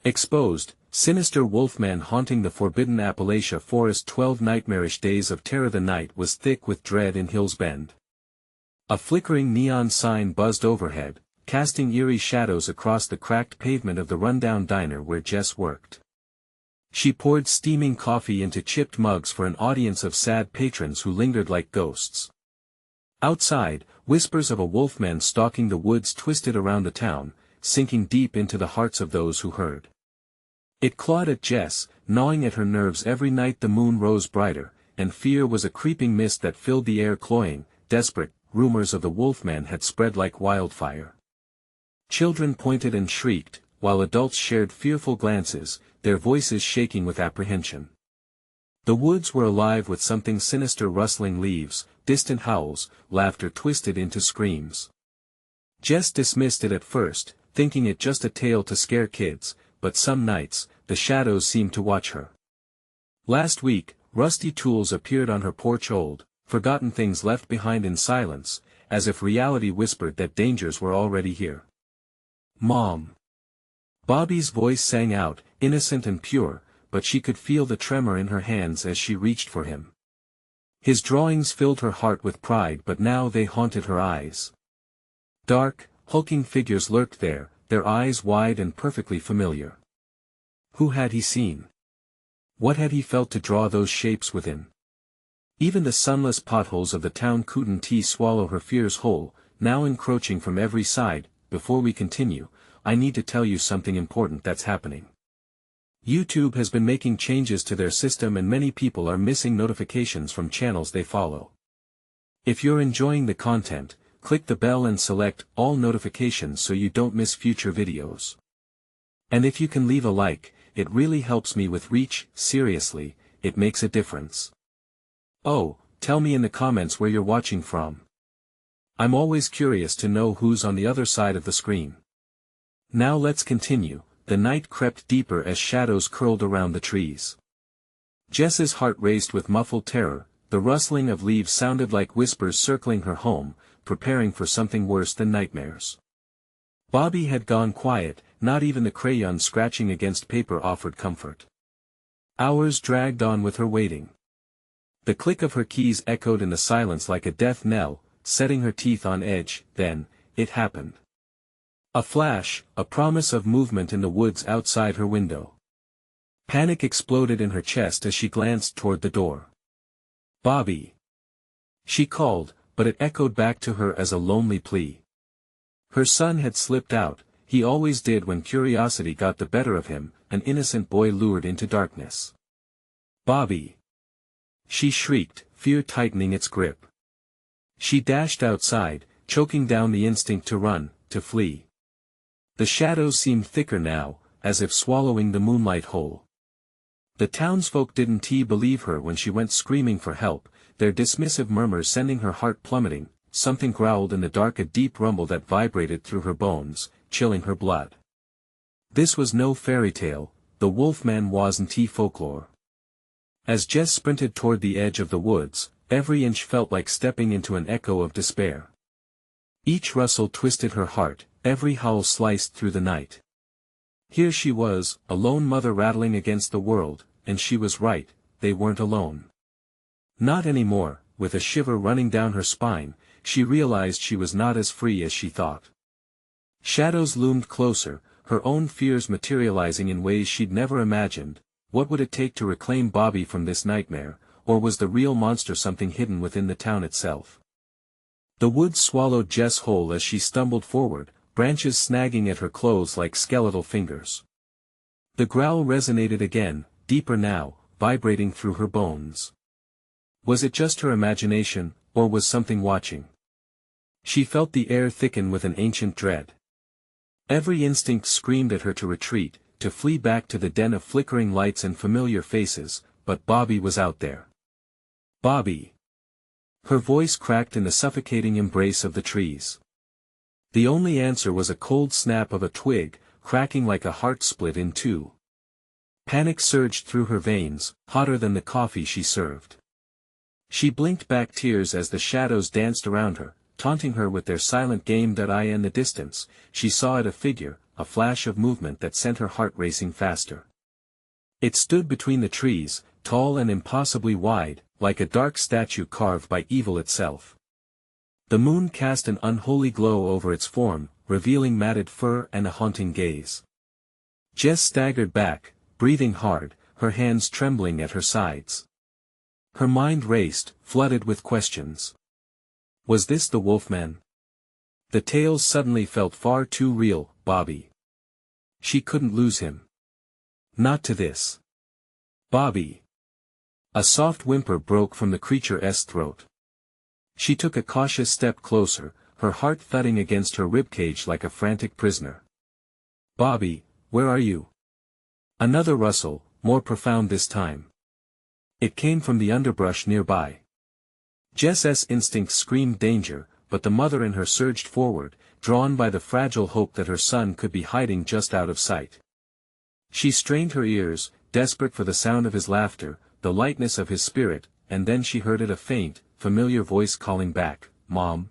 Exposed, Sinister Wolfman haunting the forbidden Appalachia forest. 12 nightmarish days of terror. The night was thick with dread in Hills Bend. A flickering neon sign buzzed overhead, casting eerie shadows across the cracked pavement of the rundown diner where Jess worked. She poured steaming coffee into chipped mugs for an audience of sad patrons who lingered like ghosts. Outside, whispers of a wolfman stalking the woods twisted around the town, sinking deep into the hearts of those who heard. It clawed at Jess, gnawing at her nerves. Every night the moon rose brighter, and fear was a creeping mist that filled the air. Cloying, desperate, rumors of the wolfman had spread like wildfire. Children pointed and shrieked, while adults shared fearful glances, their voices shaking with apprehension. The woods were alive with something sinister: rustling leaves, distant howls, laughter twisted into screams. Jess dismissed it at first, thinking it just a tale to scare kids, but some nights, the shadows seemed to watch her. Last week, rusty tools appeared on her porch, old, forgotten things left behind in silence, as if reality whispered that dangers were already here. "Mom!" Bobby's voice sang out, innocent and pure, but she could feel the tremor in her hands as she reached for him. His drawings filled her heart with pride, but now they haunted her eyes. Dark, hulking figures lurked there, their eyes wide and perfectly familiar. Who had he seen? What had he felt to draw those shapes within? Even the sunless potholes of the town couldn't swallow her fears whole, now encroaching from every side. Before we continue, I need to tell you something important that's happening. YouTube has been making changes to their system and many people are missing notifications from channels they follow. If you're enjoying the content, click the bell and select all notifications so you don't miss future videos. And if you can leave a like, it really helps me with reach. Seriously, it makes a difference. Oh, tell me in the comments where you're watching from. I'm always curious to know who's on the other side of the screen. Now let's continue. The night crept deeper as shadows curled around the trees. Jess's heart raced with muffled terror. The rustling of leaves sounded like whispers circling her home, preparing for something worse than nightmares. Bobby had gone quiet, not even the crayon scratching against paper offered comfort. Hours dragged on with her waiting. The click of her keys echoed in the silence like a death knell, setting her teeth on edge. Then, it happened. A flash, a promise of movement in the woods outside her window. Panic exploded in her chest as she glanced toward the door. "Bobby!" she called, but it echoed back to her as a lonely plea. Her son had slipped out. He always did when curiosity got the better of him, an innocent boy lured into darkness. "Bobby!" she shrieked, fear tightening its grip. She dashed outside, choking down the instinct to run, to flee. The shadows seemed thicker now, as if swallowing the moonlight whole. The townsfolk didn't believe her when she went screaming for help, their dismissive murmurs sending her heart plummeting. Something growled in the dark, a deep rumble that vibrated through her bones, chilling her blood. This was no fairy tale, the wolfman wasn't folklore. As Jess sprinted toward the edge of the woods, every inch felt like stepping into an echo of despair. Each rustle twisted her heart, every howl sliced through the night. Here she was, a lone mother rattling against the world, and she was right, they weren't alone. Not anymore. With a shiver running down her spine, she realized she was not as free as she thought. Shadows loomed closer, her own fears materializing in ways she'd never imagined. What would it take to reclaim Bobby from this nightmare, or was the real monster something hidden within the town itself? The woods swallowed Jess whole as she stumbled forward, branches snagging at her clothes like skeletal fingers. The growl resonated again, deeper now, vibrating through her bones. Was it just her imagination, or was something watching? She felt the air thicken with an ancient dread. Every instinct screamed at her to retreat, to flee back to the den of flickering lights and familiar faces, but Bobby was out there. "Bobby!" Her voice cracked in the suffocating embrace of the trees. The only answer was a cold snap of a twig, cracking like a heart split in two. Panic surged through her veins, hotter than the coffee she served. She blinked back tears as the shadows danced around her, taunting her with their silent game. In the distance, she saw it, a figure, a flash of movement that sent her heart racing faster. It stood between the trees, tall and impossibly wide, like a dark statue carved by evil itself. The moon cast an unholy glow over its form, revealing matted fur and a haunting gaze. Jess staggered back, breathing hard, her hands trembling at her sides. Her mind raced, flooded with questions. Was this the Wolfman? The tales suddenly felt far too real, Bobby. She couldn't lose him. Not to this. Bobby. A soft whimper broke from the creature's throat. She took a cautious step closer, her heart thudding against her ribcage like a frantic prisoner. Bobby, where are you? Another rustle, more profound this time. It came from the underbrush nearby. Jess's instincts screamed danger, but the mother in her surged forward, drawn by the fragile hope that her son could be hiding just out of sight. She strained her ears, desperate for the sound of his laughter, the lightness of his spirit, and then she heard it, a faint, familiar voice calling back, "Mom."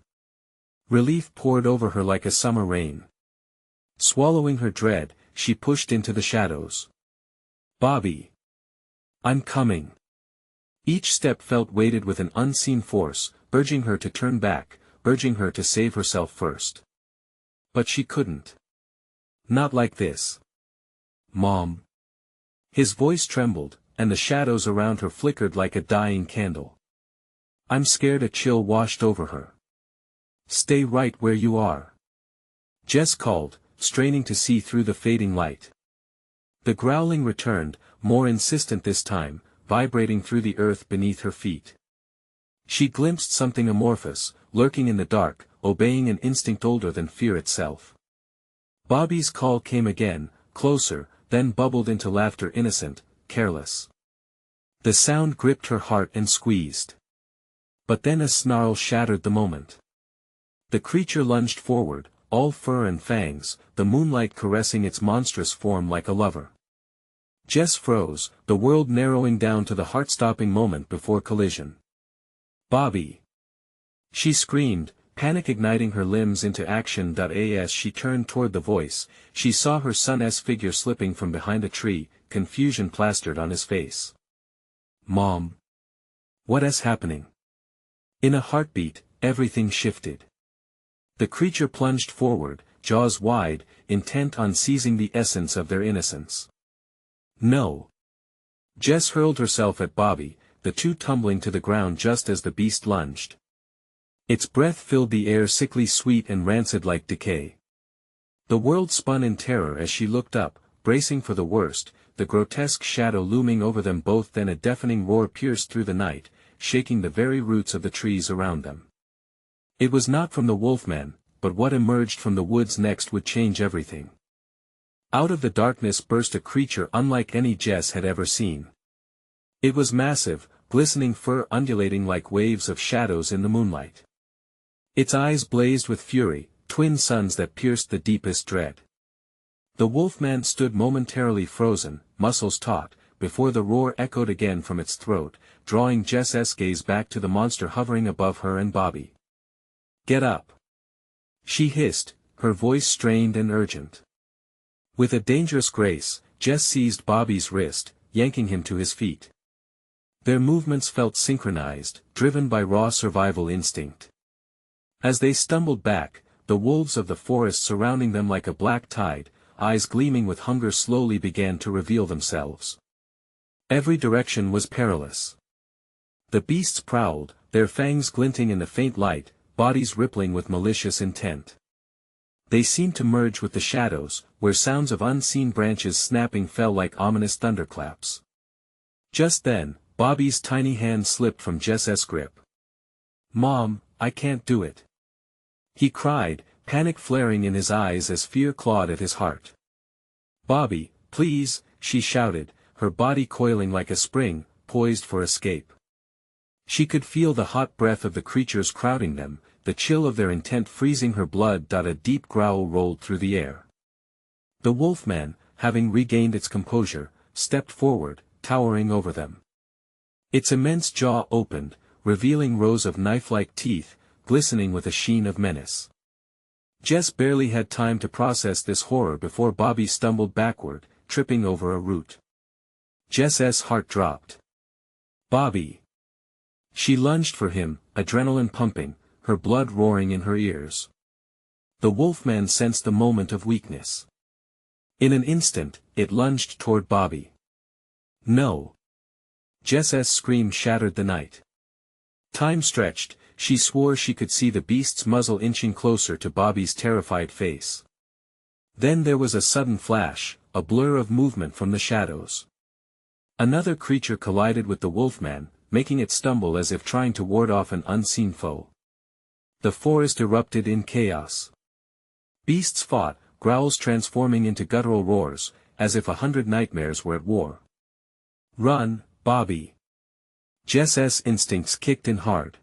Relief poured over her like a summer rain. Swallowing her dread, she pushed into the shadows. Bobby. I'm coming. Each step felt weighted with an unseen force, urging her to turn back, urging her to save herself first. But she couldn't. Not like this. Mom. His voice trembled, and the shadows around her flickered like a dying candle. I'm scared. A chill washed over her. Stay right where you are. Jess called, straining to see through the fading light. The growling returned, more insistent this time, vibrating through the earth beneath her feet. She glimpsed something amorphous, lurking in the dark, obeying an instinct older than fear itself. Bobby's call came again, closer, then bubbled into laughter, innocent, careless. The sound gripped her heart and squeezed. But then a snarl shattered the moment. The creature lunged forward, all fur and fangs, the moonlight caressing its monstrous form like a lover. Jess froze, the world narrowing down to the heart-stopping moment before collision. Bobby! She screamed, panic igniting her limbs into action. As she turned toward the voice, she saw her son's figure slipping from behind a tree, confusion plastered on his face. Mom! What's happening? In a heartbeat, everything shifted. The creature plunged forward, jaws wide, intent on seizing the essence of their innocence. No! Jess hurled herself at Bobby, the two tumbling to the ground just as the beast lunged. Its breath filled the air, sickly sweet and rancid like decay. The world spun in terror as she looked up, bracing for the worst, the grotesque shadow looming over them both. Then a deafening roar pierced through the night, shaking the very roots of the trees around them. It was not from the Wolfman, but what emerged from the woods next would change everything. Out of the darkness burst a creature unlike any Jess had ever seen. It was massive, glistening fur undulating like waves of shadows in the moonlight. Its eyes blazed with fury, twin suns that pierced the deepest dread. The Wolfman stood momentarily frozen, muscles taut, before the roar echoed again from its throat, drawing Jess's gaze back to the monster hovering above her and Bobby. Get up! She hissed, her voice strained and urgent. With a dangerous grace, Jess seized Bobby's wrist, yanking him to his feet. Their movements felt synchronized, driven by raw survival instinct. As they stumbled back, the wolves of the forest surrounding them like a black tide, eyes gleaming with hunger, slowly began to reveal themselves. Every direction was perilous. The beasts prowled, their fangs glinting in the faint light, bodies rippling with malicious intent. They seemed to merge with the shadows, where sounds of unseen branches snapping fell like ominous thunderclaps. Just then, Bobby's tiny hand slipped from Jess's grip. Mom, I can't do it. He cried, panic flaring in his eyes as fear clawed at his heart. Bobby, please, she shouted, her body coiling like a spring, poised for escape. She could feel the hot breath of the creatures crowding them, the chill of their intent freezing her blood. A deep growl rolled through the air. The Wolfman, having regained its composure, stepped forward, towering over them. Its immense jaw opened, revealing rows of knife-like teeth, glistening with a sheen of menace. Jess barely had time to process this horror before Bobby stumbled backward, tripping over a root. Jess's heart dropped. Bobby! She lunged for him, adrenaline pumping, her blood roaring in her ears. The Wolfman sensed the moment of weakness. In an instant, it lunged toward Bobby. No! Jess's scream shattered the night. Time stretched, she swore she could see the beast's muzzle inching closer to Bobby's terrified face. Then there was a sudden flash, a blur of movement from the shadows. Another creature collided with the Wolfman, making it stumble as if trying to ward off an unseen foe. The forest erupted in chaos. Beasts fought, growls transforming into guttural roars, as if 100 nightmares were at war. Run, Bobby! Jess's instincts kicked in hard.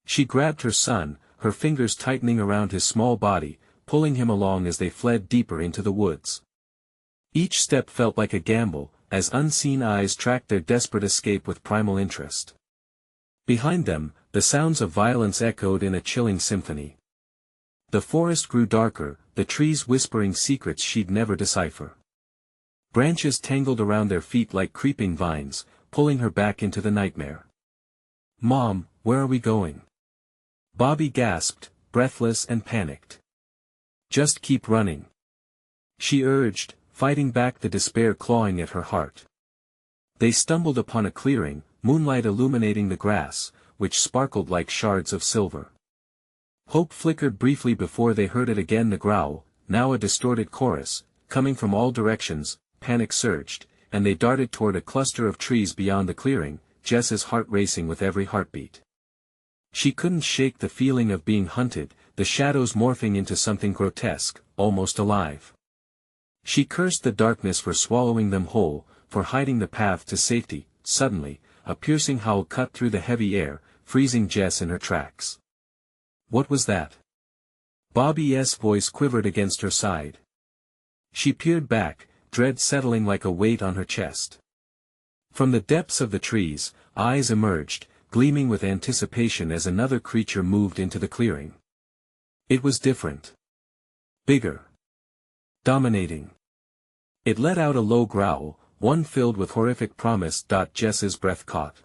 She grabbed her son, her fingers tightening around his small body, pulling him along as they fled deeper into the woods. Each step felt like a gamble, as unseen eyes tracked their desperate escape with primal interest. Behind them, the sounds of violence echoed in a chilling symphony. The forest grew darker, the trees whispering secrets she'd never decipher. Branches tangled around their feet like creeping vines, pulling her back into the nightmare. Mom, where are we going? Bobby gasped, breathless and panicked. Just keep running. She urged, fighting back the despair clawing at her heart. They stumbled upon a clearing, moonlight illuminating the grass, which sparkled like shards of silver. Hope flickered briefly before they heard it again, the growl, now a distorted chorus, coming from all directions. Panic surged, and they darted toward a cluster of trees beyond the clearing, Jess's heart racing with every heartbeat. She couldn't shake the feeling of being hunted, the shadows morphing into something grotesque, almost alive. She cursed the darkness for swallowing them whole, for hiding the path to safety. Suddenly, a piercing howl cut through the heavy air, freezing Jess in her tracks. What was that? Bobby's voice quivered against her side. She peered back, dread settling like a weight on her chest. From the depths of the trees, eyes emerged, gleaming with anticipation as another creature moved into the clearing. It was different. Bigger. Dominating. It let out a low growl, one filled with horrific promise. Jess's breath caught.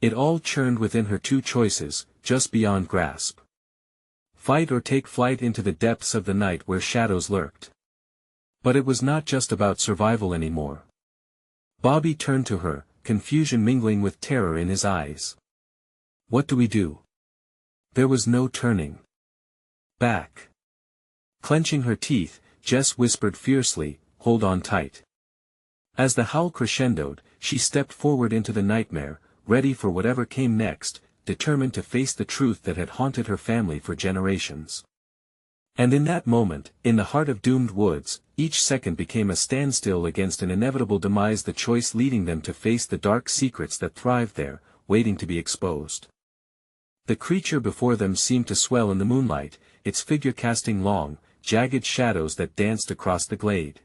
It all churned within her, two choices, just beyond grasp. Fight or take flight into the depths of the night where shadows lurked. But it was not just about survival anymore. Bobby turned to her, confusion mingling with terror in his eyes. What do we do? There was no turning back. Clenching her teeth, Jess whispered fiercely, "Hold on tight." As the howl crescendoed, she stepped forward into the nightmare, ready for whatever came next, determined to face the truth that had haunted her family for generations. And in that moment, in the heart of doomed woods, each second became a standstill against an inevitable demise, the choice leading them to face the dark secrets that thrived there, waiting to be exposed. The creature before them seemed to swell in the moonlight, its figure casting long, jagged shadows that danced across the glade.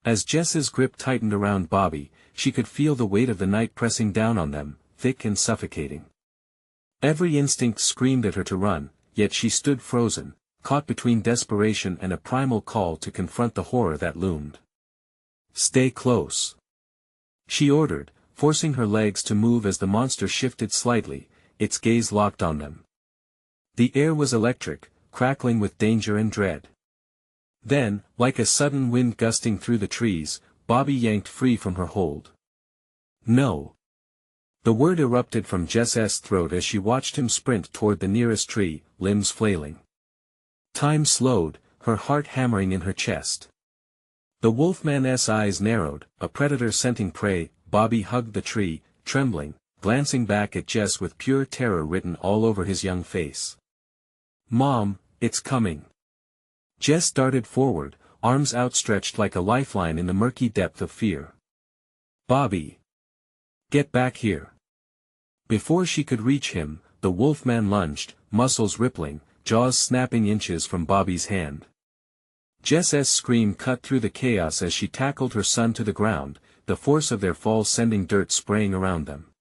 As Jess's grip tightened around Bobby, she could feel the weight of the night pressing down on them, thick and suffocating. Every instinct screamed at her to run, yet she stood frozen, caught between desperation and a primal call to confront the horror that loomed. "Stay close," she ordered, forcing her legs to move as the monster shifted slightly, its gaze locked on them. The air was electric, crackling with danger and dread. Then, like a sudden wind gusting through the trees, Bobby yanked free from her hold. "No!" The word erupted from Jess's throat as she watched him sprint toward the nearest tree, limbs flailing. Time slowed, her heart hammering in her chest. The Wolfman's eyes narrowed, a predator scenting prey. Bobby hugged the tree, trembling, glancing back at Jess with pure terror written all over his young face. "Mom, it's coming." Jess darted forward, arms outstretched like a lifeline in the murky depth of fear. "Bobby! Get back here!" Before she could reach him, the Wolfman lunged, muscles rippling, jaws snapping inches from Bobby's hand. Jess's scream cut through the chaos as she tackled her son to the ground, the force of their fall sending dirt spraying around them.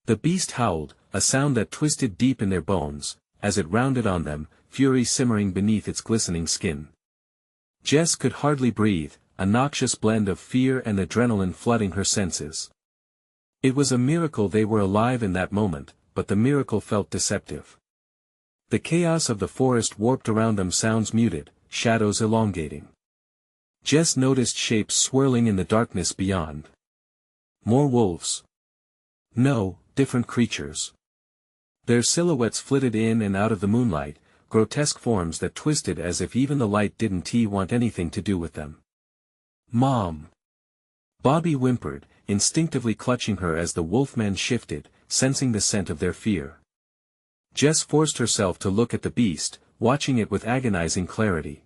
The beast howled, a sound that twisted deep in their bones, as it rounded on them, fury simmering beneath its glistening skin. Jess could hardly breathe, a noxious blend of fear and adrenaline flooding her senses. It was a miracle they were alive in that moment, but the miracle felt deceptive. The chaos of the forest warped around them, sounds muted, shadows elongating. Jess noticed shapes swirling in the darkness beyond. More wolves. No, different creatures. Their silhouettes flitted in and out of the moonlight, grotesque forms that twisted as if even the light didn't want anything to do with them. Mom! Bobby whimpered, instinctively clutching her as the wolfman shifted, sensing the scent of their fear. Jess forced herself to look at the beast, watching it with agonizing clarity.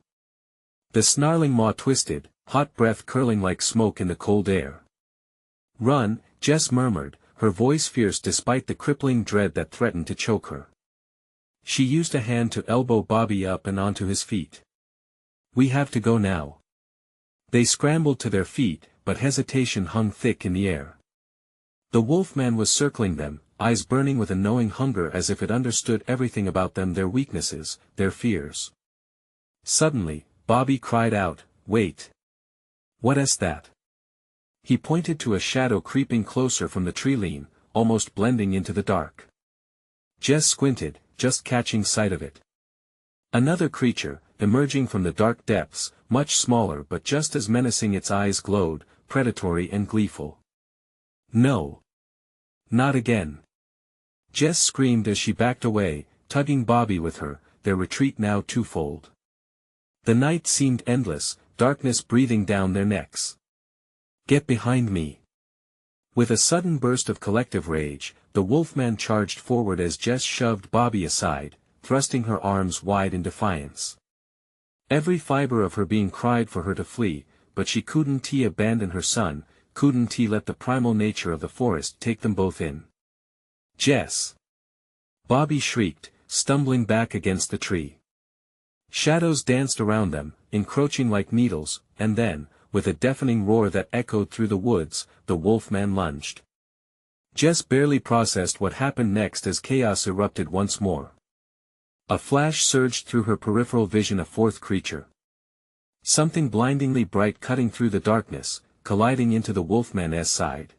The snarling maw twisted, hot breath curling like smoke in the cold air. Run, Jess murmured, her voice fierce despite the crippling dread that threatened to choke her. She used a hand to elbow Bobby up and onto his feet. We have to go now. They scrambled to their feet, but hesitation hung thick in the air. The wolfman was circling them, eyes burning with a knowing hunger as if it understood everything about them, their weaknesses, their fears. Suddenly, Bobby cried out, "Wait! What is that?" He pointed to a shadow creeping closer from the tree-line, almost blending into the dark. Jess squinted, just catching sight of it. Another creature, emerging from the dark depths, much smaller but just as menacing. Its eyes glowed, predatory and gleeful. No! Not again! Jess screamed as she backed away, tugging Bobby with her, their retreat now twofold. The night seemed endless, darkness breathing down their necks. Get behind me! With a sudden burst of collective rage, the wolfman charged forward as Jess shoved Bobby aside, thrusting her arms wide in defiance. Every fiber of her being cried for her to flee, but she couldn't abandon her son, couldn't let the primal nature of the forest take them both in. Jess! Bobby shrieked, stumbling back against the tree. Shadows danced around them, encroaching like needles, and then, with a deafening roar that echoed through the woods, the wolfman lunged. Jess barely processed what happened next as chaos erupted once more. A flash surged through her peripheral vision, a fourth creature. Something blindingly bright cutting through the darkness, colliding into the wolfman's side.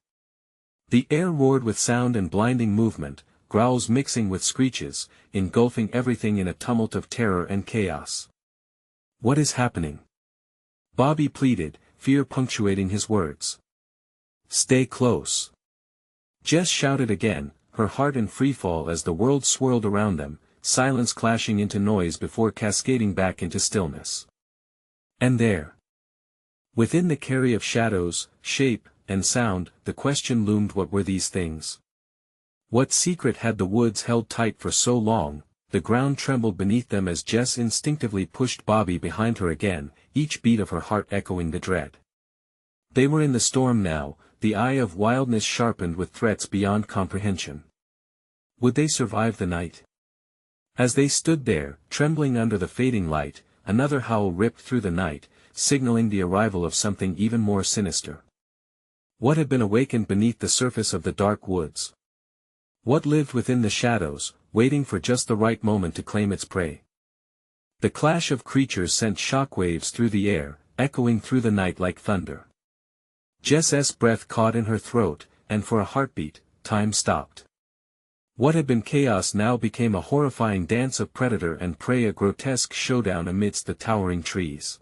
The air roared with sound and blinding movement, growls mixing with screeches, engulfing everything in a tumult of terror and chaos. What is happening? Bobby pleaded, fear punctuating his words. Stay close. Jess shouted again, her heart in freefall as the world swirled around them, silence clashing into noise before cascading back into stillness. And there, within the carry of shadows, shape, and sound, the question loomed: what were these things? What secret had the woods held tight for so long? The ground trembled beneath them as Jess instinctively pushed Bobby behind her again, each beat of her heart echoing the dread. They were in the storm now, the eye of wildness sharpened with threats beyond comprehension. Would they survive the night? As they stood there, trembling under the fading light, another howl ripped through the night, signaling the arrival of something even more sinister. What had been awakened beneath the surface of the dark woods? What lived within the shadows, waiting for just the right moment to claim its prey? The clash of creatures sent shockwaves through the air, echoing through the night like thunder. Jess's breath caught in her throat, and for a heartbeat, time stopped. What had been chaos now became a horrifying dance of predator and prey, a grotesque showdown amidst the towering trees.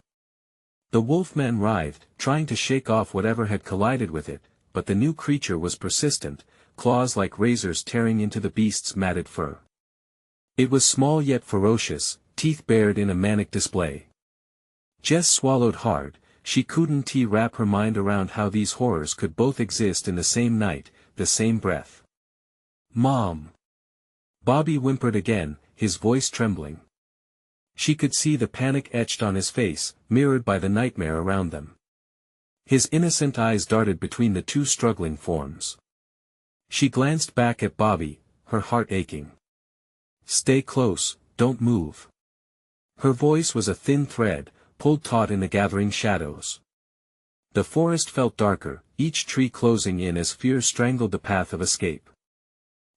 The wolfman writhed, trying to shake off whatever had collided with it, but the new creature was persistent, claws like razors tearing into the beast's matted fur. It was small yet ferocious, teeth bared in a manic display. Jess swallowed hard. She couldn't wrap her mind around how these horrors could both exist in the same night, the same breath. Mom! Bobby whimpered again, his voice trembling. She could see the panic etched on his face, mirrored by the nightmare around them. His innocent eyes darted between the two struggling forms. She glanced back at Bobby, her heart aching. Stay close, don't move. Her voice was a thin thread, pulled taut in the gathering shadows. The forest felt darker, each tree closing in as fear strangled the path of escape.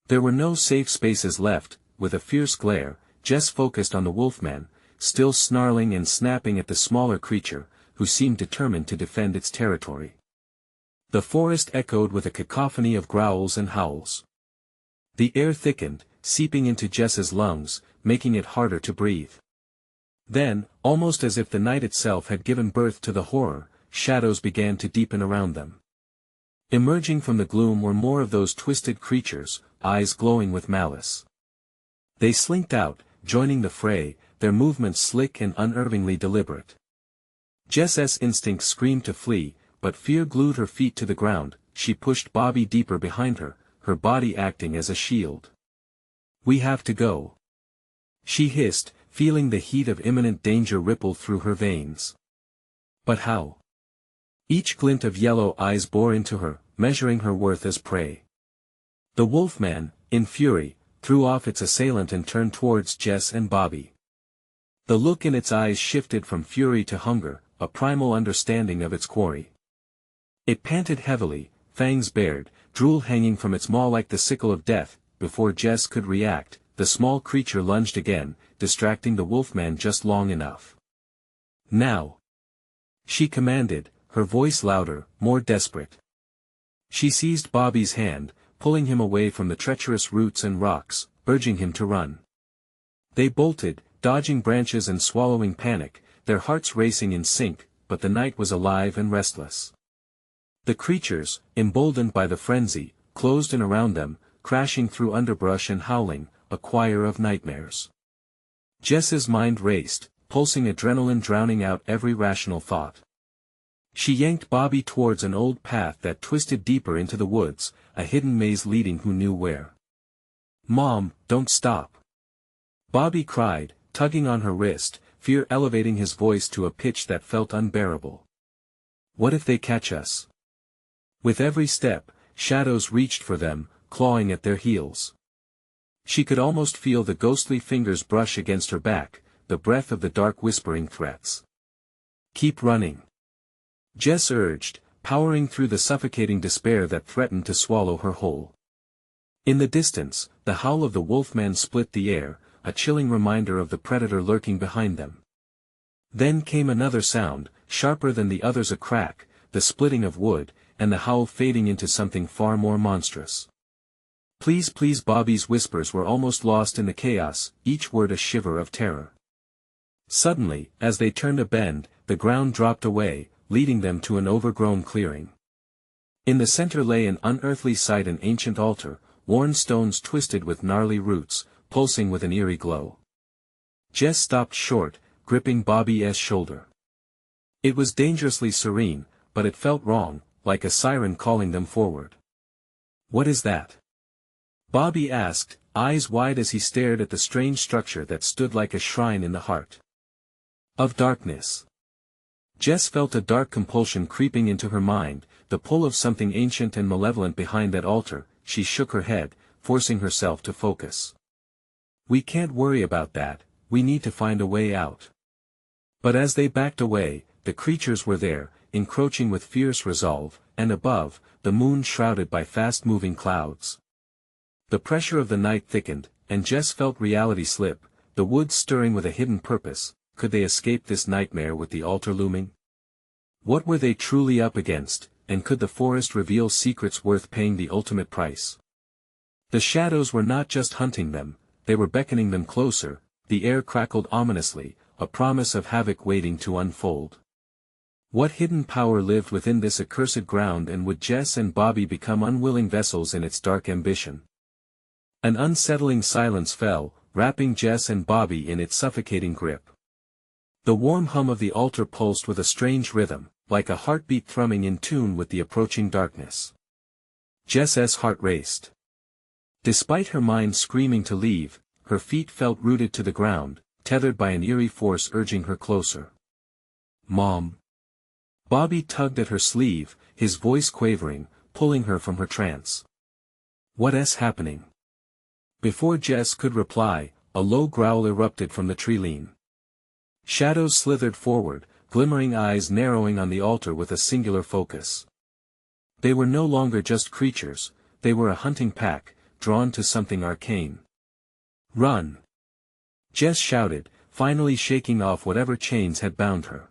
There were no safe spaces left. With a fierce glare, Jess focused on the wolfman, still snarling and snapping at the smaller creature, who seemed determined to defend its territory. The forest echoed with a cacophony of growls and howls. The air thickened, seeping into Jess's lungs, making it harder to breathe. Then, almost as if the night itself had given birth to the horror, shadows began to deepen around them. Emerging from the gloom were more of those twisted creatures, eyes glowing with malice. They slinked out, joining the fray, their movements slick and unerringly deliberate. Jess's instincts screamed to flee, but fear glued her feet to the ground. She pushed Bobby deeper behind her, her body acting as a shield. "We have to go," she hissed, feeling the heat of imminent danger ripple through her veins. But how? Each glint of yellow eyes bore into her, measuring her worth as prey. The wolfman, in fury, threw off its assailant and turned towards Jess and Bobby. The look in its eyes shifted from fury to hunger, a primal understanding of its quarry. It panted heavily, fangs bared, drool hanging from its maw like the sickle of death. Before Jess could react, the small creature lunged again, distracting the wolfman just long enough. "Now!" she commanded, her voice louder, more desperate. She seized Bobby's hand, pulling him away from the treacherous roots and rocks, urging him to run. They bolted, dodging branches and swallowing panic, their hearts racing in sync, but the night was alive and restless. The creatures, emboldened by the frenzy, closed in around them, crashing through underbrush and howling, a choir of nightmares. Jess's mind raced, pulsing adrenaline drowning out every rational thought. She yanked Bobby towards an old path that twisted deeper into the woods, a hidden maze leading who knew where. "Mom, don't stop!" Bobby cried, tugging on her wrist, fear elevating his voice to a pitch that felt unbearable. "What if they catch us?" With every step, shadows reached for them, clawing at their heels. She could almost feel the ghostly fingers brush against her back, the breath of the dark whispering threats. "Keep running," Jess urged, powering through the suffocating despair that threatened to swallow her whole. In the distance, the howl of the wolfman split the air, a chilling reminder of the predator lurking behind them. Then came another sound, sharper than the others, a crack, the splitting of wood, and the howl fading into something far more monstrous. "Please, please!" Bobby's whispers were almost lost in the chaos, each word a shiver of terror. Suddenly, as they turned a bend, the ground dropped away, leading them to an overgrown clearing. In the center lay an unearthly sight, an ancient altar, worn stones twisted with gnarly roots, pulsing with an eerie glow. Jess stopped short, gripping Bobby's shoulder. It was dangerously serene, but it felt wrong, like a siren calling them forward. "What is that?" Bobby asked, eyes wide as he stared at the strange structure that stood like a shrine in the heart of darkness. Jess felt a dark compulsion creeping into her mind, the pull of something ancient and malevolent behind that altar. She shook her head, forcing herself to focus. "We can't worry about that, we need to find a way out." But as they backed away, the creatures were there, encroaching with fierce resolve, and above, the moon shrouded by fast-moving clouds. The pressure of the night thickened, and Jess felt reality slip, the woods stirring with a hidden purpose. Could they escape this nightmare with the altar looming? What were they truly up against, and could the forest reveal secrets worth paying the ultimate price? The shadows were not just hunting them, they were beckoning them closer. The air crackled ominously, a promise of havoc waiting to unfold. What hidden power lived within this accursed ground, and would Jess and Bobby become unwilling vessels in its dark ambition? An unsettling silence fell, wrapping Jess and Bobby in its suffocating grip. The warm hum of the altar pulsed with a strange rhythm, like a heartbeat thrumming in tune with the approaching darkness. Jess's heart raced. Despite her mind screaming to leave, her feet felt rooted to the ground, tethered by an eerie force urging her closer. "Mom!" Bobby tugged at her sleeve, his voice quavering, pulling her from her trance. "What's happening?" Before Jess could reply, a low growl erupted from the tree-line. Shadows slithered forward, glimmering eyes narrowing on the altar with a singular focus. They were no longer just creatures, they were a hunting pack, drawn to something arcane. "Run!" Jess shouted, finally shaking off whatever chains had bound her.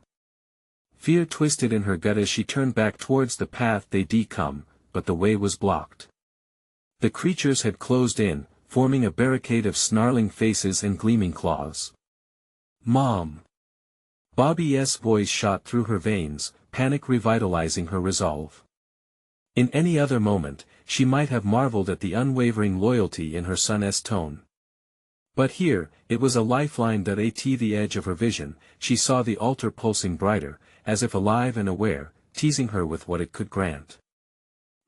Fear twisted in her gut as she turned back towards the path they'd come, but the way was blocked. The creatures had closed in, forming a barricade of snarling faces and gleaming claws. "Mom!" Bobby's voice shot through her veins, panic revitalizing her resolve. In any other moment, she might have marveled at the unwavering loyalty in her son's tone. But here, it was a lifeline that at the edge of her vision, she saw the altar pulsing brighter, as if alive and aware, teasing her with what it could grant.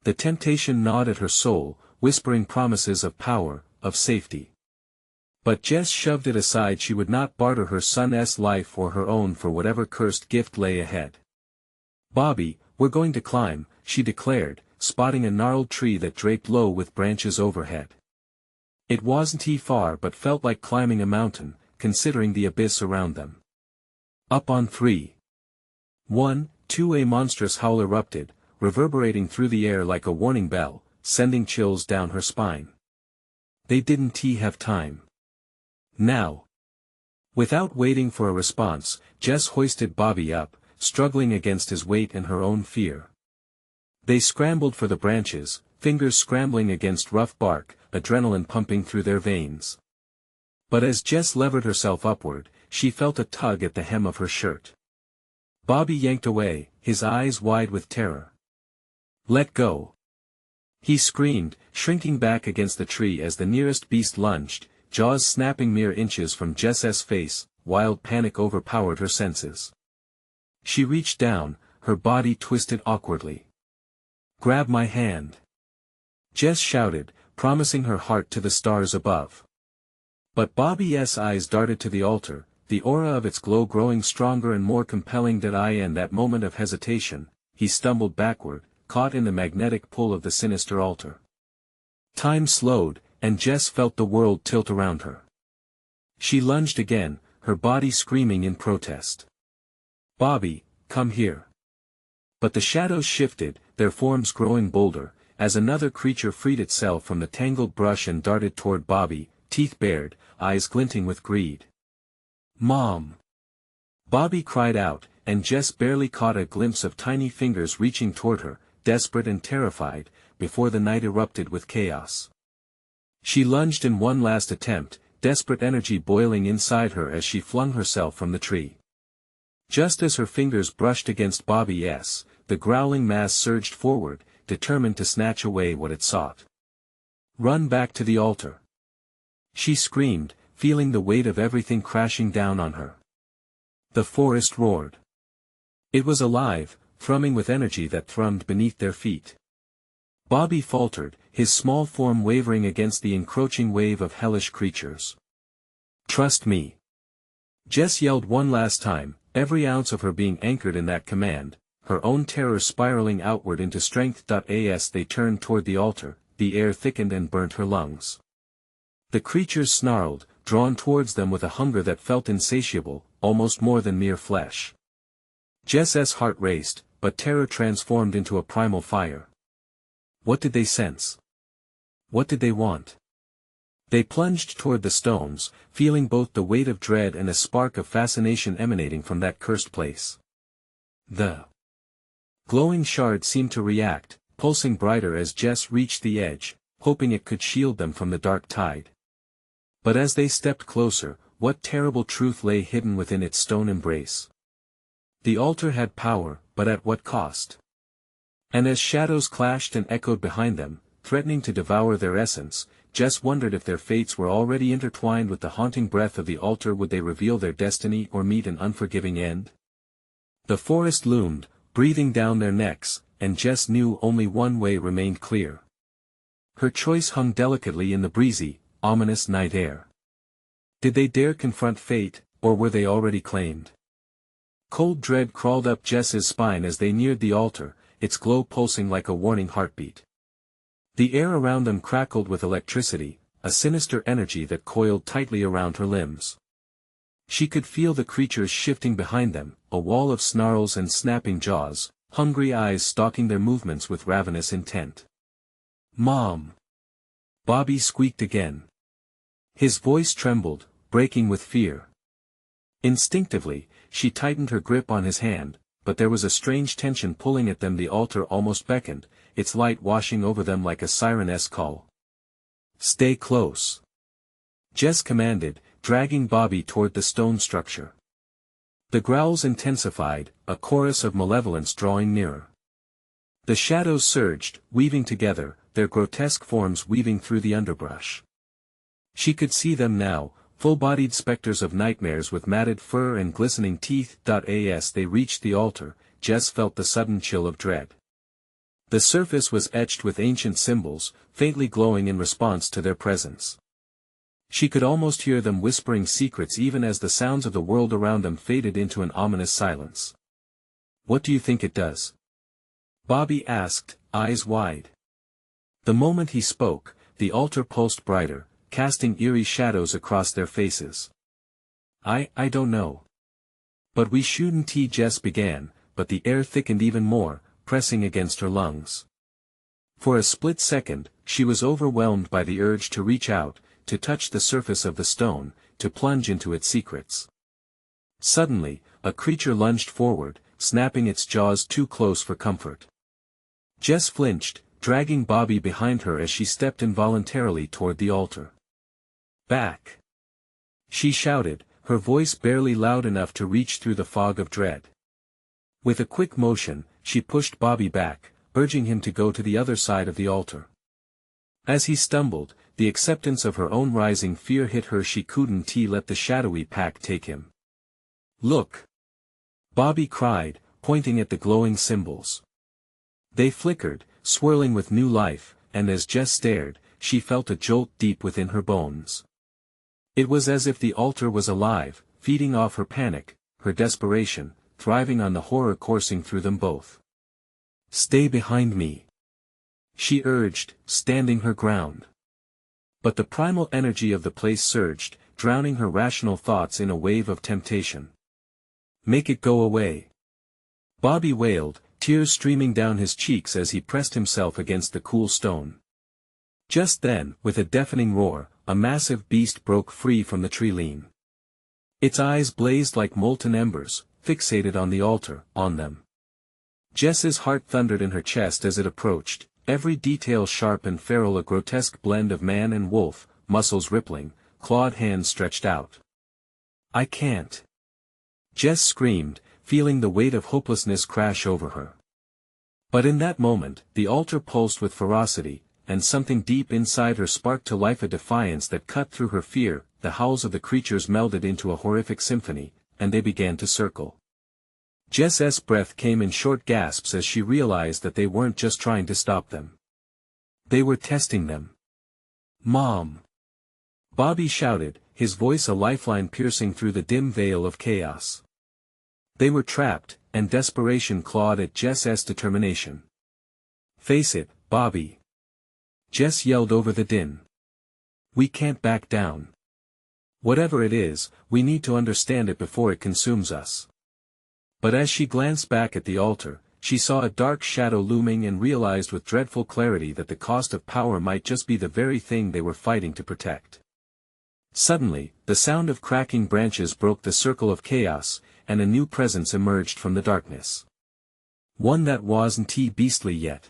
The temptation gnawed at her soul, whispering promises of power, of safety. But Jess shoved it aside. She would not barter her son's life or her own for whatever cursed gift lay ahead. "Bobby, we're going to climb," she declared, spotting a gnarled tree that draped low with branches overhead. It wasn't far but felt like climbing a mountain, considering the abyss around them. "Up on 3. 1, 2." A monstrous howl erupted, reverberating through the air like a warning bell, sending chills down her spine. They didn't have time. Now. Without waiting for a response, Jess hoisted Bobby up, struggling against his weight and her own fear. They scrambled for the branches, fingers scrambling against rough bark, adrenaline pumping through their veins. But as Jess levered herself upward, she felt a tug at the hem of her shirt. Bobby yanked away, his eyes wide with terror. "Let go!" he screamed, shrinking back against the tree as the nearest beast lunged, jaws snapping mere inches from Jess's face. Wild panic overpowered her senses. She reached down, her body twisted awkwardly. "Grab my hand!" Jess shouted, promising her heart to the stars above. But Bobby's eyes darted to the altar, the aura of its glow growing stronger and more compelling. In that moment of hesitation, he stumbled backward, caught in the magnetic pull of the sinister altar. Time slowed, and Jess felt the world tilt around her. She lunged again, her body screaming in protest. "Bobby, come here!" But the shadows shifted, their forms growing bolder, as another creature freed itself from the tangled brush and darted toward Bobby, teeth bared, eyes glinting with greed. "Mom!" Bobby cried out, and Jess barely caught a glimpse of tiny fingers reaching toward her, desperate and terrified, before the night erupted with chaos. She lunged in one last attempt, desperate energy boiling inside her as she flung herself from the tree. Just as her fingers brushed against Bobby's, the growling mass surged forward, determined to snatch away what it sought. "Run back to the altar!" she screamed, feeling the weight of everything crashing down on her. The forest roared. It was alive, thrumming with energy that thrummed beneath their feet. Bobby faltered, his small form wavering against the encroaching wave of hellish creatures. "Trust me!" Jess yelled one last time, every ounce of her being anchored in that command, her own terror spiraling outward into strength. As they turned toward the altar, the air thickened and burnt her lungs. The creatures snarled, drawn towards them with a hunger that felt insatiable, almost more than mere flesh. Jess's heart raced, but terror transformed into a primal fire. What did they sense? What did they want? They plunged toward the stones, feeling both the weight of dread and a spark of fascination emanating from that cursed place. The glowing shard seemed to react, pulsing brighter as Jess reached the edge, hoping it could shield them from the dark tide. But as they stepped closer, what terrible truth lay hidden within its stone embrace? The altar had power, but at what cost? And as shadows clashed and echoed behind them, threatening to devour their essence, Jess wondered if their fates were already intertwined with the haunting breath of the altar. Would they reveal their destiny or meet an unforgiving end? The forest loomed, breathing down their necks, and Jess knew only one way remained clear. Her choice hung delicately in the breezy, ominous night air. Did they dare confront fate, or were they already claimed? Cold dread crawled up Jess's spine as they neared the altar, its glow pulsing like a warning heartbeat. The air around them crackled with electricity, a sinister energy that coiled tightly around her limbs. She could feel the creatures shifting behind them, a wall of snarls and snapping jaws, hungry eyes stalking their movements with ravenous intent. "Mom!" Bobby squeaked again. His voice trembled, breaking with fear. Instinctively, she tightened her grip on his hand, but there was a strange tension pulling at them. The altar almost beckoned, its light washing over them like a siren-esque call. "Stay close," Jess commanded, dragging Bobby toward the stone structure. The growls intensified, a chorus of malevolence drawing nearer. The shadows surged, weaving together, their grotesque forms weaving through the underbrush. She could see them now, full-bodied specters of nightmares with matted fur and glistening teeth. As they reached the altar, Jess felt the sudden chill of dread. The surface was etched with ancient symbols, faintly glowing in response to their presence. She could almost hear them whispering secrets even as the sounds of the world around them faded into an ominous silence. "What do you think it does?" Bobby asked, eyes wide. The moment he spoke, the altar pulsed brighter, casting eerie shadows across their faces. I don't know. "But we shouldn't," Jess began, but the air thickened even more, pressing against her lungs. For a split second, she was overwhelmed by the urge to reach out, to touch the surface of the stone, to plunge into its secrets. Suddenly, a creature lunged forward, snapping its jaws too close for comfort. Jess flinched, dragging Bobby behind her as she stepped involuntarily toward the altar. "Back!" she shouted, her voice barely loud enough to reach through the fog of dread. With a quick motion, she pushed Bobby back, urging him to go to the other side of the altar. As he stumbled, the acceptance of her own rising fear hit her. She couldn't let the shadowy pack take him. "Look!" Bobby cried, pointing at the glowing symbols. They flickered, swirling with new life, and as Jess stared, she felt a jolt deep within her bones. It was as if the altar was alive, feeding off her panic, her desperation, thriving on the horror coursing through them both. "Stay behind me," she urged, standing her ground. But the primal energy of the place surged, drowning her rational thoughts in a wave of temptation. "Make it go away," Bobby wailed, tears streaming down his cheeks as he pressed himself against the cool stone. Just then, with a deafening roar, a massive beast broke free from the tree-line. Its eyes blazed like molten embers, fixated on the altar, on them. Jess's heart thundered in her chest as it approached, every detail sharp and feral, a grotesque blend of man and wolf, muscles rippling, clawed hands stretched out. "I can't!" Jess screamed, feeling the weight of hopelessness crash over her. But in that moment, the altar pulsed with ferocity, and something deep inside her sparked to life, a defiance that cut through her fear. The howls of the creatures melded into a horrific symphony, and they began to circle. Jess's breath came in short gasps as she realized that they weren't just trying to stop them. They were testing them. "Mom!" Bobby shouted, his voice a lifeline piercing through the dim veil of chaos. They were trapped, and desperation clawed at Jess's determination. "Face it, Bobby!" Jess yelled over the din. "We can't back down. Whatever it is, we need to understand it before it consumes us." But as she glanced back at the altar, she saw a dark shadow looming and realized with dreadful clarity that the cost of power might just be the very thing they were fighting to protect. Suddenly, the sound of cracking branches broke the circle of chaos, and a new presence emerged from the darkness. One that wasn't beastly yet.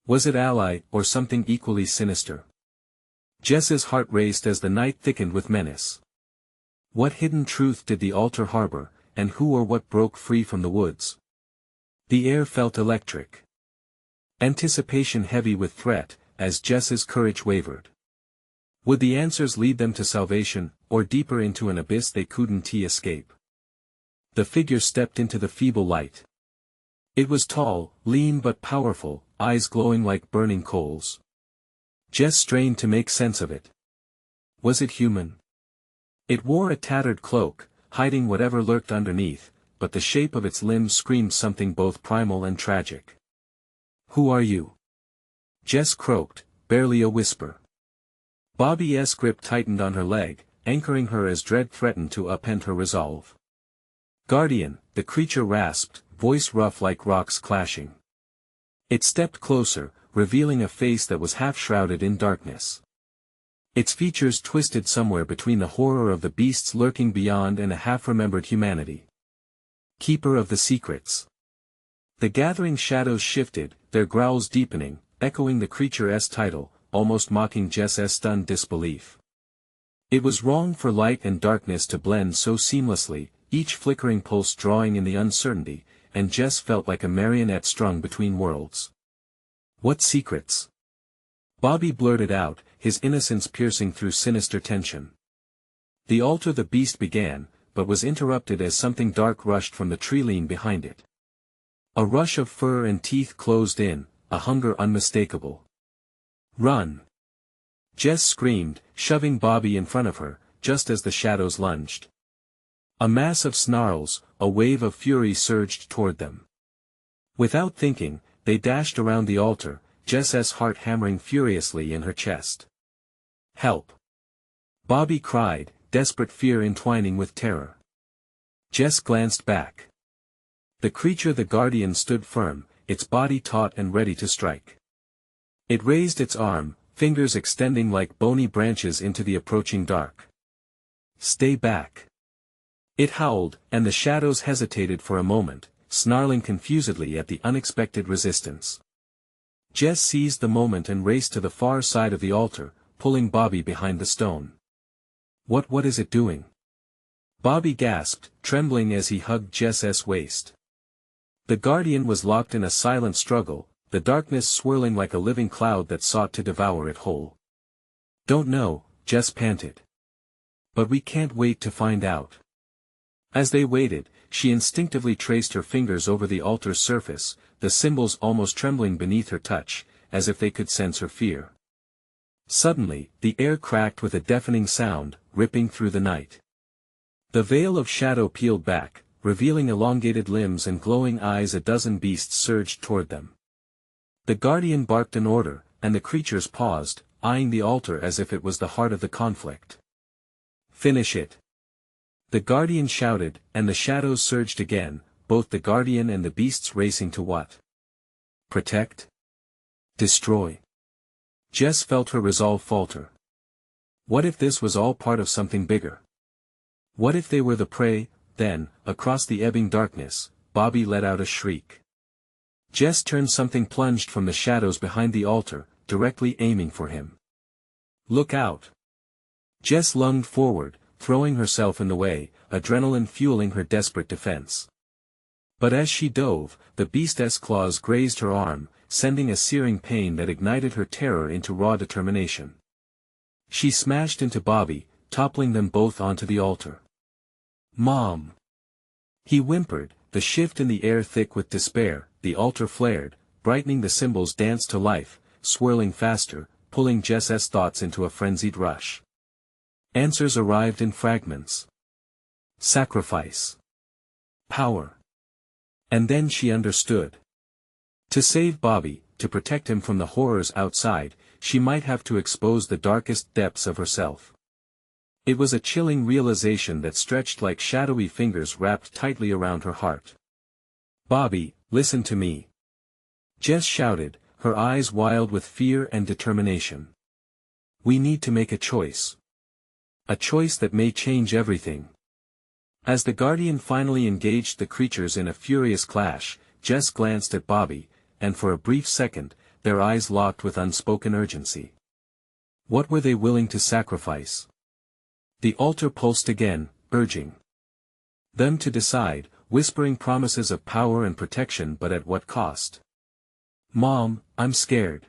Was it ally, or something equally sinister? Jess's heart raced as the night thickened with menace. What hidden truth did the altar harbor, and who or what broke free from the woods? The air felt electric. Anticipation heavy with threat, as Jess's courage wavered. Would the answers lead them to salvation, or deeper into an abyss they couldn't escape? The figure stepped into the feeble light. It was tall, lean but powerful, eyes glowing like burning coals. Jess strained to make sense of it. Was it human? It wore a tattered cloak, hiding whatever lurked underneath, but the shape of its limbs screamed something both primal and tragic. "Who are you?" Jess croaked, barely a whisper. Bobby's grip tightened on her leg, anchoring her as dread threatened to upend her resolve. "Guardian," the creature rasped, voice rough like rocks clashing. It stepped closer, revealing a face that was half shrouded in darkness. Its features twisted somewhere between the horror of the beasts lurking beyond and a half-remembered humanity. Keeper of the Secrets. The gathering shadows shifted, their growls deepening, echoing the creature's title, almost mocking Jess's stunned disbelief. It was wrong for light and darkness to blend so seamlessly, each flickering pulse drawing in the uncertainty, and Jess felt like a marionette strung between worlds. What secrets? Bobby blurted out, his innocence piercing through sinister tension. The altar the beast began, but was interrupted as something dark rushed from the tree-line behind it. A rush of fur and teeth closed in, a hunger unmistakable. Run! Jess screamed, shoving Bobby in front of her, just as the shadows lunged. A mass of snarls, a wave of fury surged toward them. Without thinking, they dashed around the altar, Jess's heart hammering furiously in her chest. Help! Bobby cried, desperate fear entwining with terror. Jess glanced back. The creature the Guardian stood firm, its body taut and ready to strike. It raised its arm, fingers extending like bony branches into the approaching dark. Stay back! It howled, and the shadows hesitated for a moment, snarling confusedly at the unexpected resistance. Jess seized the moment and raced to the far side of the altar, pulling Bobby behind the stone. What is it doing? Bobby gasped, trembling as he hugged Jess's waist. The Guardian was locked in a silent struggle, the darkness swirling like a living cloud that sought to devour it whole. Don't know, Jess panted. But we can't wait to find out. As they waited, she instinctively traced her fingers over the altar's surface, the symbols almost trembling beneath her touch, as if they could sense her fear. Suddenly, the air cracked with a deafening sound, ripping through the night. The veil of shadow peeled back, revealing elongated limbs and glowing eyes. A dozen beasts surged toward them. The Guardian barked an order, and the creatures paused, eyeing the altar as if it was the heart of the conflict. Finish it! The Guardian shouted, and the shadows surged again, both the Guardian and the beasts racing to what? Protect? Destroy? Jess felt her resolve falter. What if this was all part of something bigger? What if they were the prey? Then, across the ebbing darkness, Bobby let out a shriek. Jess turned. Something plunged from the shadows behind the altar, directly aiming for him. Look out! Jess lunged forward, throwing herself in the way, adrenaline fueling her desperate defense. But as she dove, the beast's claws grazed her arm, sending a searing pain that ignited her terror into raw determination. She smashed into Bobby, toppling them both onto the altar. Mom! He whimpered, the shift in the air thick with despair. The altar flared, brightening. The symbols danced to life, swirling faster, pulling Jess's thoughts into a frenzied rush. Answers arrived in fragments. Sacrifice. Power. And then she understood. To save Bobby, to protect him from the horrors outside, she might have to expose the darkest depths of herself. It was a chilling realization that stretched like shadowy fingers wrapped tightly around her heart. Bobby, listen to me. Jess shouted, her eyes wild with fear and determination. We need to make a choice. A choice that may change everything. As the Guardian finally engaged the creatures in a furious clash, Jess glanced at Bobby, and for a brief second, their eyes locked with unspoken urgency. What were they willing to sacrifice? The altar pulsed again, urging them to decide, whispering promises of power and protection, but at what cost? Mom, I'm scared.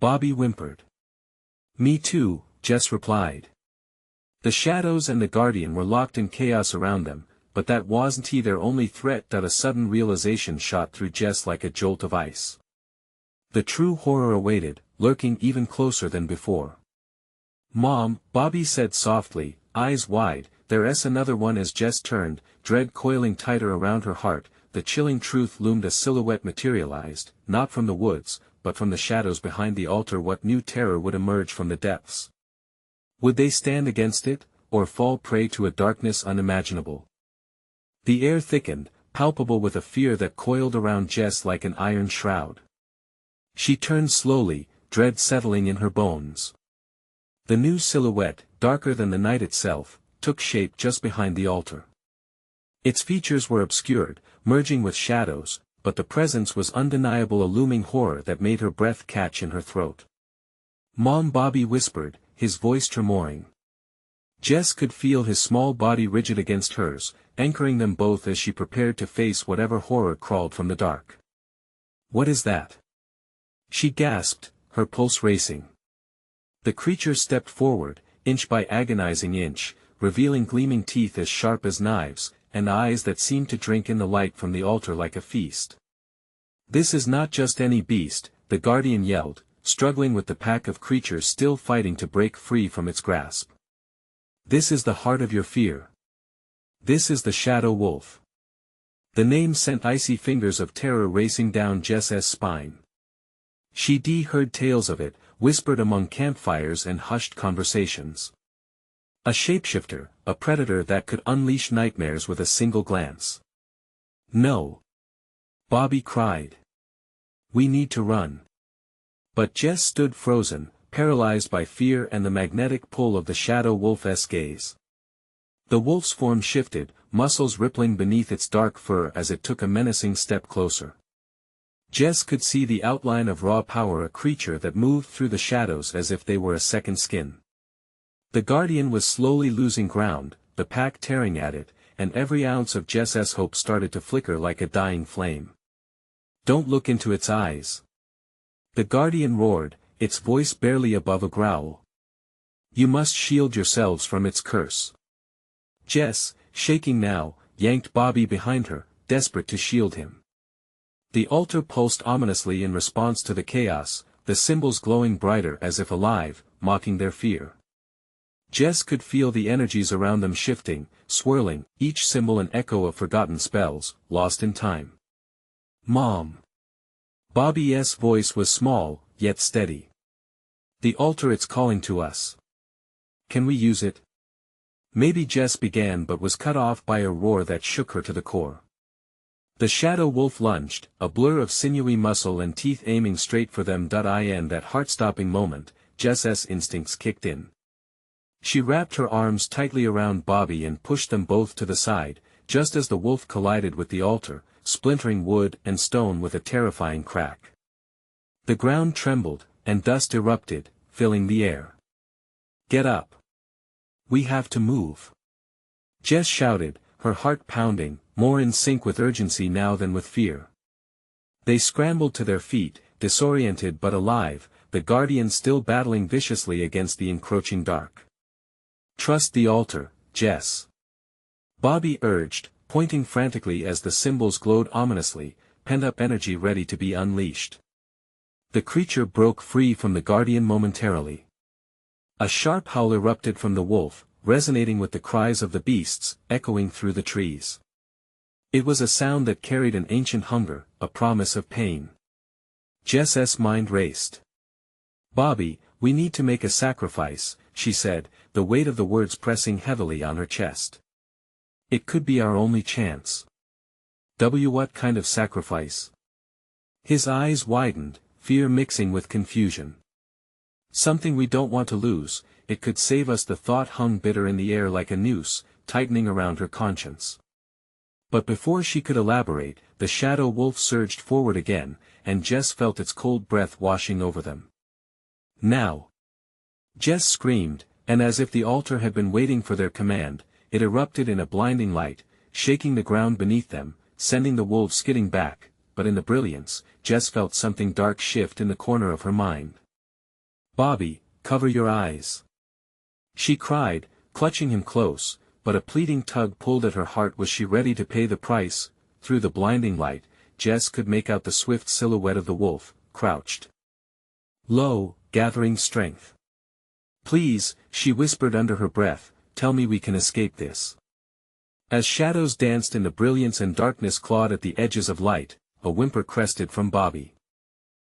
Bobby whimpered. Me too, Jess replied. The shadows and the Guardian were locked in chaos around them, but that wasn't their only threat. A sudden realization shot through Jess like a jolt of ice. The true horror awaited, lurking even closer than before. Mom, Bobby said softly, eyes wide. There's another one. As Jess turned, dread coiling tighter around her heart, the chilling truth loomed. A silhouette materialized, not from the woods, but from the shadows behind the altar. What new terror would emerge from the depths? Would they stand against it, or fall prey to a darkness unimaginable? The air thickened, palpable with a fear that coiled around Jess like an iron shroud. She turned slowly, dread settling in her bones. The new silhouette, darker than the night itself, took shape just behind the altar. Its features were obscured, merging with shadows, but the presence was undeniable, a looming horror that made her breath catch in her throat. "Mom," Bobby whispered, his voice tremoring. Jess could feel his small body rigid against hers, anchoring them both as she prepared to face whatever horror crawled from the dark. "What is that?" she gasped, her pulse racing. The creature stepped forward, inch by agonizing inch, revealing gleaming teeth as sharp as knives, and eyes that seemed to drink in the light from the altar like a feast. "This is not just any beast," the guardian yelled, struggling with the pack of creatures still fighting to break free from its grasp. "This is the heart of your fear. This is the Shadow Wolf." The name sent icy fingers of terror racing down Jess's spine. She'd heard tales of it, whispered among campfires and hushed conversations. A shapeshifter, a predator that could unleash nightmares with a single glance. "No!" Bobby cried. "We need to run." But Jess stood frozen, paralyzed by fear and the magnetic pull of the Shadow Wolf's gaze. The wolf's form shifted, muscles rippling beneath its dark fur as it took a menacing step closer. Jess could see the outline of raw power, a creature that moved through the shadows as if they were a second skin. The guardian was slowly losing ground, the pack tearing at it, and every ounce of Jess's hope started to flicker like a dying flame. "Don't look into its eyes," the guardian roared, its voice barely above a growl. "You must shield yourselves from its curse." Jess, shaking now, yanked Bobby behind her, desperate to shield him. The altar pulsed ominously in response to the chaos, the symbols glowing brighter as if alive, mocking their fear. Jess could feel the energies around them shifting, swirling, each symbol an echo of forgotten spells, lost in time. "Mom." Bobby's voice was small, yet steady. "The altar, it's calling to us. Can we use it?" Maybe Jess began but was cut off by a roar that shook her to the core. The Shadow Wolf lunged, a blur of sinewy muscle and teeth aiming straight for them. In that heart-stopping moment, Jess's instincts kicked in. She wrapped her arms tightly around Bobby and pushed them both to the side, just as the wolf collided with the altar, splintering wood and stone with a terrifying crack. The ground trembled, and dust erupted, filling the air. "Get up. We have to move," Jess shouted, her heart pounding, more in sync with urgency now than with fear. They scrambled to their feet, disoriented but alive, the guardian still battling viciously against the encroaching dark. "Trust the altar, Jess," Bobby urged, pointing frantically as the symbols glowed ominously, pent-up energy ready to be unleashed. The creature broke free from the guardian momentarily. A sharp howl erupted from the wolf, resonating with the cries of the beasts, echoing through the trees. It was a sound that carried an ancient hunger, a promise of pain. Jess's mind raced. "Bobby, we need to make a sacrifice," she said, the weight of the words pressing heavily on her chest. "It could be our only chance." What kind of sacrifice?" His eyes widened, fear mixing with confusion. "Something we don't want to lose, it could save us." The thought hung bitter in the air like a noose, tightening around her conscience. But before she could elaborate, the Shadow Wolf surged forward again, and Jess felt its cold breath washing over them. "Now!" Jess screamed, and as if the altar had been waiting for their command, it erupted in a blinding light, shaking the ground beneath them, sending the wolves skidding back, but in the brilliance, Jess felt something dark shift in the corner of her mind. "Bobby, cover your eyes," she cried, clutching him close, but a pleading tug pulled at her heart. Was she ready to pay the price? Through the blinding light, Jess could make out the swift silhouette of the wolf, crouched low, gathering strength. "Please," she whispered under her breath, "tell me we can escape this." As shadows danced in the brilliance and darkness clawed at the edges of light, a whimper crested from Bobby.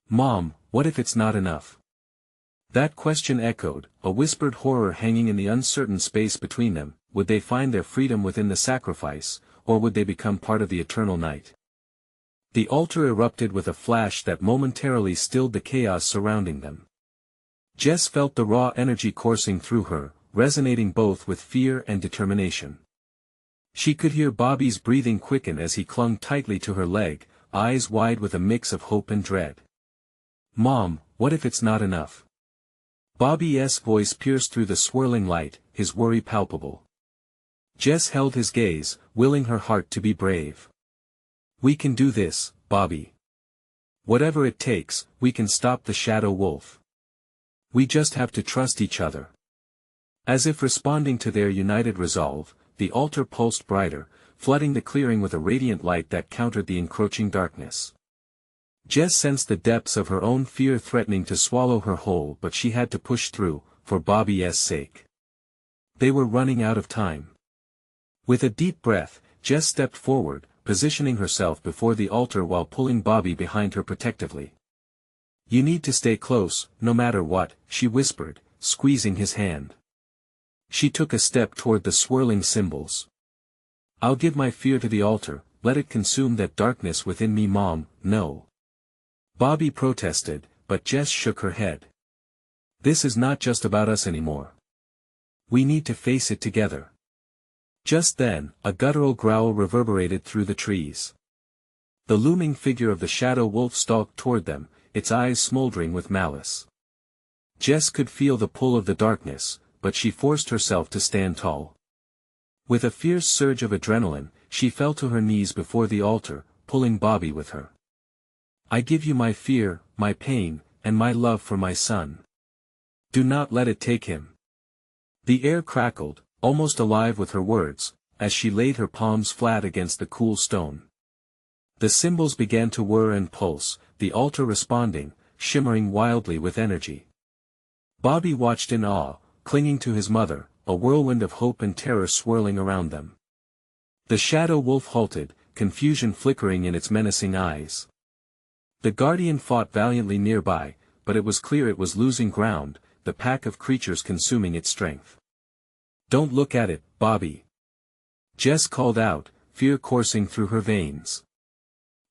"Mom, what if it's not enough?" That question echoed, a whispered horror hanging in the uncertain space between them. Would they find their freedom within the sacrifice, or would they become part of the eternal night? The altar erupted with a flash that momentarily stilled the chaos surrounding them. Jess felt the raw energy coursing through her, resonating both with fear and determination. She could hear Bobby's breathing quicken as he clung tightly to her leg, eyes wide with a mix of hope and dread. "Mom, what if it's not enough?" Bobby's voice pierced through the swirling light, his worry palpable. Jess held his gaze, willing her heart to be brave. "We can do this, Bobby. Whatever it takes, we can stop the Shadow Wolf. We just have to trust each other." As if responding to their united resolve, the altar pulsed brighter, flooding the clearing with a radiant light that countered the encroaching darkness. Jess sensed the depths of her own fear threatening to swallow her whole, but she had to push through, for Bobby's sake. They were running out of time. With a deep breath, Jess stepped forward, positioning herself before the altar while pulling Bobby behind her protectively. "You need to stay close, no matter what," she whispered, squeezing his hand. She took a step toward the swirling symbols. "I'll give my fear to the altar, let it consume that darkness within me, Mom." "No." Bobby protested, but Jess shook her head. "This is not just about us anymore. We need to face it together." Just then, a guttural growl reverberated through the trees. The looming figure of the Shadow Wolf stalked toward them, its eyes smoldering with malice. Jess could feel the pull of the darkness, but she forced herself to stand tall. With a fierce surge of adrenaline, she fell to her knees before the altar, pulling Bobby with her. "I give you my fear, my pain, and my love for my son. Do not let it take him." The air crackled, almost alive with her words, as she laid her palms flat against the cool stone. The symbols began to whir and pulse, the altar responding, shimmering wildly with energy. Bobby watched in awe, clinging to his mother, a whirlwind of hope and terror swirling around them. The Shadow Wolf halted, confusion flickering in its menacing eyes. The Guardian fought valiantly nearby, but it was clear it was losing ground, the pack of creatures consuming its strength. "Don't look at it, Bobby," Jess called out, fear coursing through her veins.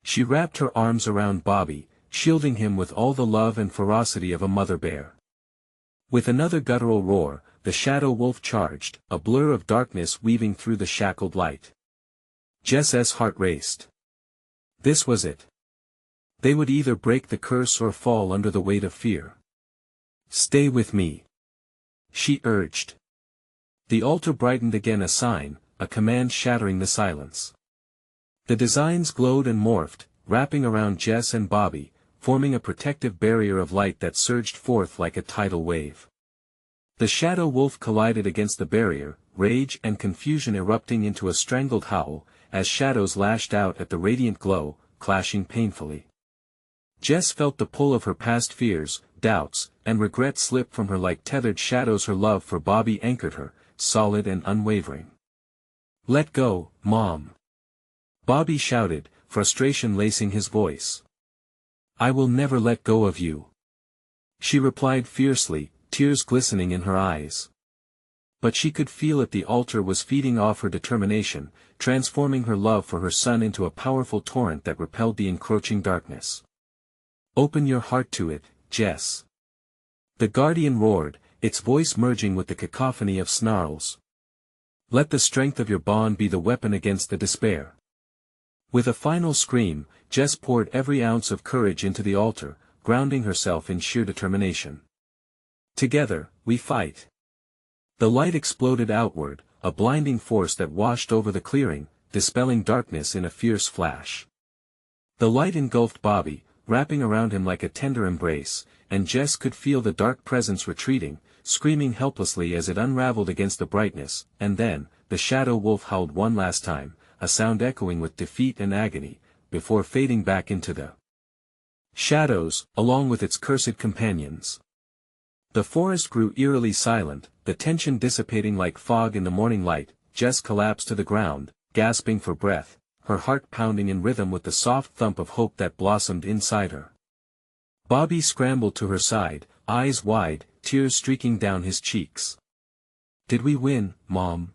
She wrapped her arms around Bobby, shielding him with all the love and ferocity of a mother bear. With another guttural roar, the Shadow Wolf charged, a blur of darkness weaving through the shackled light. Jess's heart raced. This was it. They would either break the curse or fall under the weight of fear. "Stay with me," she urged. The altar brightened again, a sign, a command shattering the silence. The designs glowed and morphed, wrapping around Jess and Bobby, forming a protective barrier of light that surged forth like a tidal wave. The Shadow Wolf collided against the barrier, rage and confusion erupting into a strangled howl, as shadows lashed out at the radiant glow, clashing painfully. Jess felt the pull of her past fears, doubts, and regret slip from her like tethered shadows. Her love for Bobby anchored her, solid and unwavering. "Let go, Mom!" Bobby shouted, frustration lacing his voice. "I will never let go of you," she replied fiercely, tears glistening in her eyes. But she could feel it, the altar was feeding off her determination, transforming her love for her son into a powerful torrent that repelled the encroaching darkness. "Open your heart to it, Jess," the Guardian roared, its voice merging with the cacophony of snarls. "Let the strength of your bond be the weapon against the despair." With a final scream, Jess poured every ounce of courage into the altar, grounding herself in sheer determination. "Together, we fight." The light exploded outward, a blinding force that washed over the clearing, dispelling darkness in a fierce flash. The light engulfed Bobby, wrapping around him like a tender embrace, and Jess could feel the dark presence retreating, screaming helplessly as it unraveled against the brightness, and then, the Shadow Wolf howled one last time, a sound echoing with defeat and agony, before fading back into the shadows, along with its cursed companions. The forest grew eerily silent, the tension dissipating like fog in the morning light. Jess collapsed to the ground, gasping for breath, her heart pounding in rhythm with the soft thump of hope that blossomed inside her. Bobby scrambled to her side, eyes wide, tears streaking down his cheeks. "Did we win, Mom?"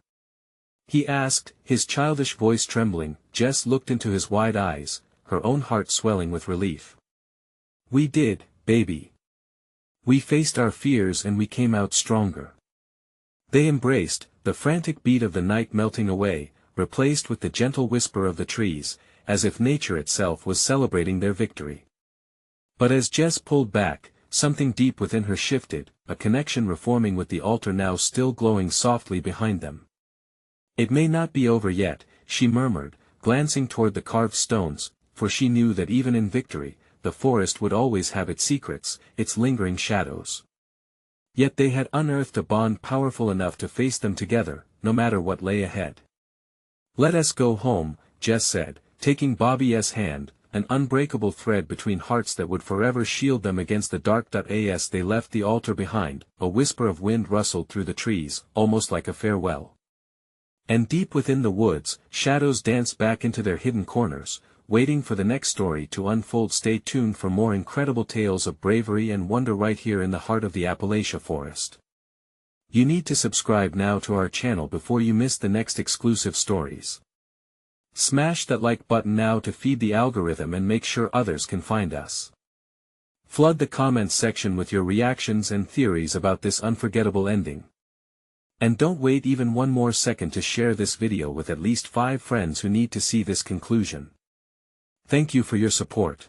he asked, his childish voice trembling. Jess looked into his wide eyes, her own heart swelling with relief. "We did, baby. We faced our fears and we came out stronger. They embraced, the frantic beat of the night melting away, replaced with the gentle whisper of the trees, as if nature itself was celebrating their victory. But as Jess pulled back, something deep within her shifted, a connection reforming with the altar now still glowing softly behind them. "It may not be over yet," she murmured, glancing toward the carved stones, for she knew that even in victory, the forest would always have its secrets, its lingering shadows. Yet they had unearthed a bond powerful enough to face them together, no matter what lay ahead. "Let us go home," Jess said, taking Bobby's hand, an unbreakable thread between hearts that would forever shield them against the dark. As they left the altar behind, a whisper of wind rustled through the trees, almost like a farewell. And deep within the woods, shadows danced back into their hidden corners, waiting for the next story to unfold. Stay tuned for more incredible tales of bravery and wonder right here in the heart of the Appalachia forest. You need to subscribe now to our channel before you miss the next exclusive stories. Smash that like button now to feed the algorithm and make sure others can find us. Flood the comments section with your reactions and theories about this unforgettable ending. And don't wait even one more second to share this video with at least 5 friends who need to see this conclusion. Thank you for your support.